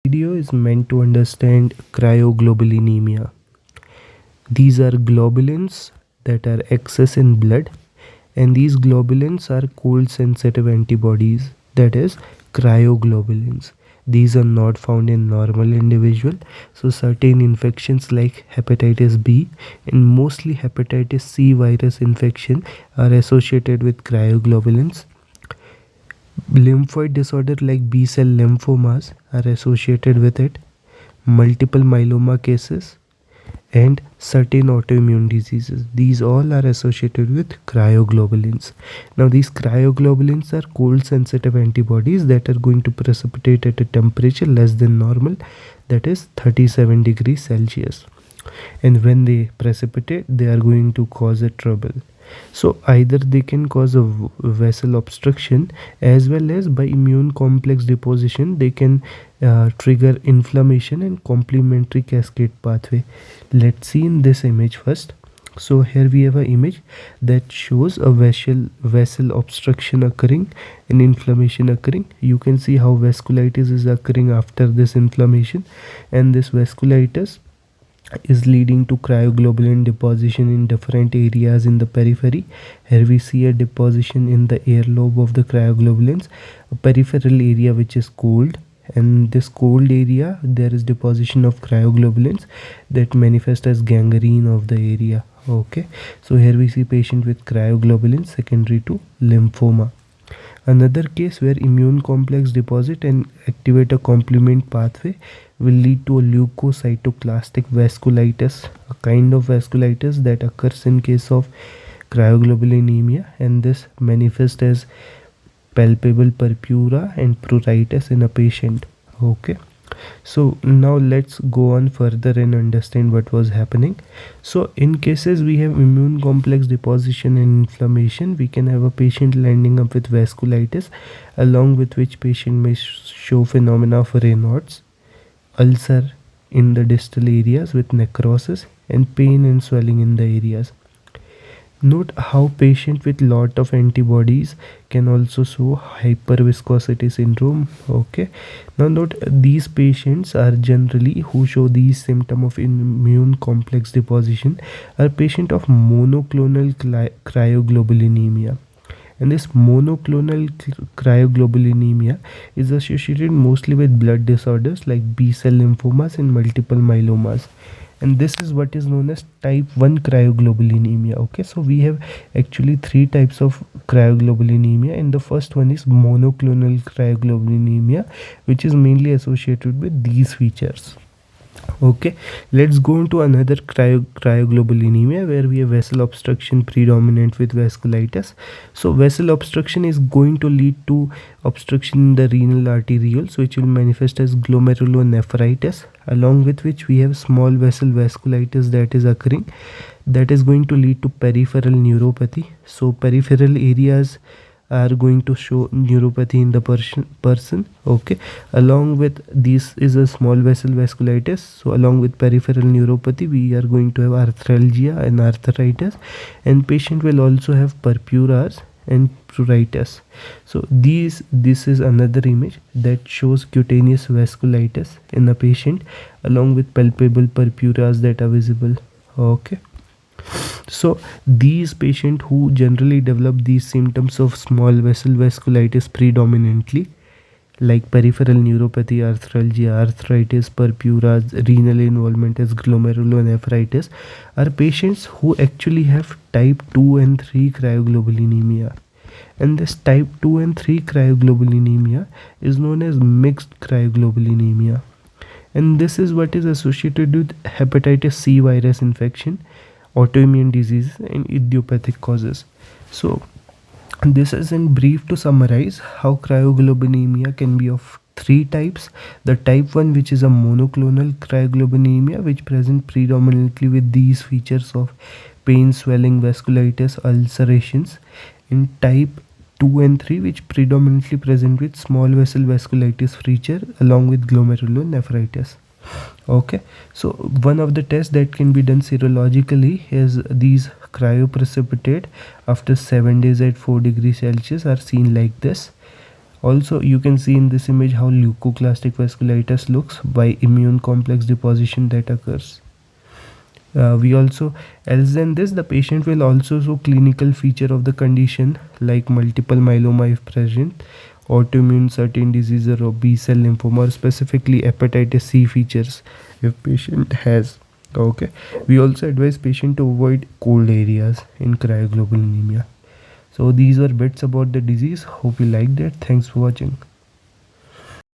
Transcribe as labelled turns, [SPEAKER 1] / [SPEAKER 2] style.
[SPEAKER 1] Video is meant to understand cryoglobulinemia. These are globulins that are excess in blood, and these globulins are cold sensitive antibodies, that is cryoglobulins. These are not found in normal individual. So certain infections like hepatitis B and mostly hepatitis C virus infection are associated with cryoglobulins. Lymphoid disorder like B cell lymphomas are associated with it. Multiple myeloma cases and certain autoimmune diseases. These all are associated with cryoglobulins. Now, these cryoglobulins are cold sensitive antibodies that are going to precipitate at a temperature less than normal, that is 37 degrees Celsius. And when they precipitate, they are going to cause a trouble. So either they can cause a vessel obstruction, as well as by immune complex deposition they can trigger inflammation and complementary cascade pathway. Let's see in this image first. So here we have an image that shows a vessel obstruction occurring and inflammation occurring. You can see how vasculitis is occurring after this inflammation, and this vasculitis is leading to cryoglobulin deposition in different areas in the periphery. Here we see a deposition in the air lobe of the cryoglobulins, a peripheral area which is cold, and this cold area there is deposition of cryoglobulins that manifest as gangrene of the area. Okay, so here we see patient with cryoglobulin secondary to lymphoma. Another case where immune complex deposit and activate a complement pathway will lead to a leukocytoclastic vasculitis, a kind of vasculitis that occurs in case of cryoglobulinemia, and this manifests as palpable purpura and pruritus in a patient. Okay, so now let's go on further and understand what was happening. So in cases we have immune complex deposition and inflammation, we can have a patient landing up with vasculitis, along with which patient may show phenomena of Raynaud's, ulcer in the distal areas with necrosis, and pain and swelling in the areas. Note how patient with lot of antibodies can also show hyperviscosity syndrome. Okay, now note these patients are generally who show these symptom of immune complex deposition are patient of monoclonal cryoglobulinemia, and this monoclonal cryoglobulinemia is associated mostly with blood disorders like B cell lymphomas and multiple myelomas, and this is what is known as type 1 cryoglobulinemia. Okay, so we have actually three types of cryoglobulinemia, and the first one is monoclonal cryoglobulinemia, which is mainly associated with these features. Okay, let's go into another cryoglobulinemia where we have vessel obstruction predominant with vasculitis. So vessel obstruction is going to lead to obstruction in the renal arterioles, which will manifest as glomerulonephritis, along with which we have small vessel vasculitis that is occurring, that is going to lead to peripheral neuropathy. So peripheral areas are going to show neuropathy in the person. Okay, along with this is a small vessel vasculitis, so along with peripheral neuropathy we are going to have arthralgia and arthritis, and patient will also have purpuras and pruritus. So this is another image that shows cutaneous vasculitis in a patient along with palpable purpuras that are visible. Okay, so these patients who generally develop these symptoms of small vessel vasculitis predominantly, like peripheral neuropathy, arthralgia, arthritis, purpuras, renal involvement as glomerulonephritis, are patients who actually have type 2 and 3 cryoglobulinemia. And this type 2 and 3 cryoglobulinemia is known as mixed cryoglobulinemia. And this is what is associated with hepatitis C virus infection, autoimmune disease, and idiopathic causes. So this is in brief to summarize how cryoglobulinemia can be of three types. The type 1, which is a monoclonal cryoglobulinemia, which present predominantly with these features of pain, swelling, vasculitis, ulcerations. In type 2 and 3, which predominantly present with small vessel vasculitis feature along with glomerulonephritis. Okay, so one of the tests that can be done serologically is these cryoprecipitate after 7 days at 4 degrees Celsius are seen like this. Also, you can see in this image how leucoclastic vasculitis looks by immune complex deposition that occurs. We also, else than this, the patient will also show clinical feature of the condition like multiple myeloma if present, autoimmune certain diseases or B cell lymphoma, or specifically hepatitis C features if patient has. Okay, we also advise patient to avoid cold areas in cryoglobulinemia. So these were bits about the disease. Hope you liked it. Thanks for watching.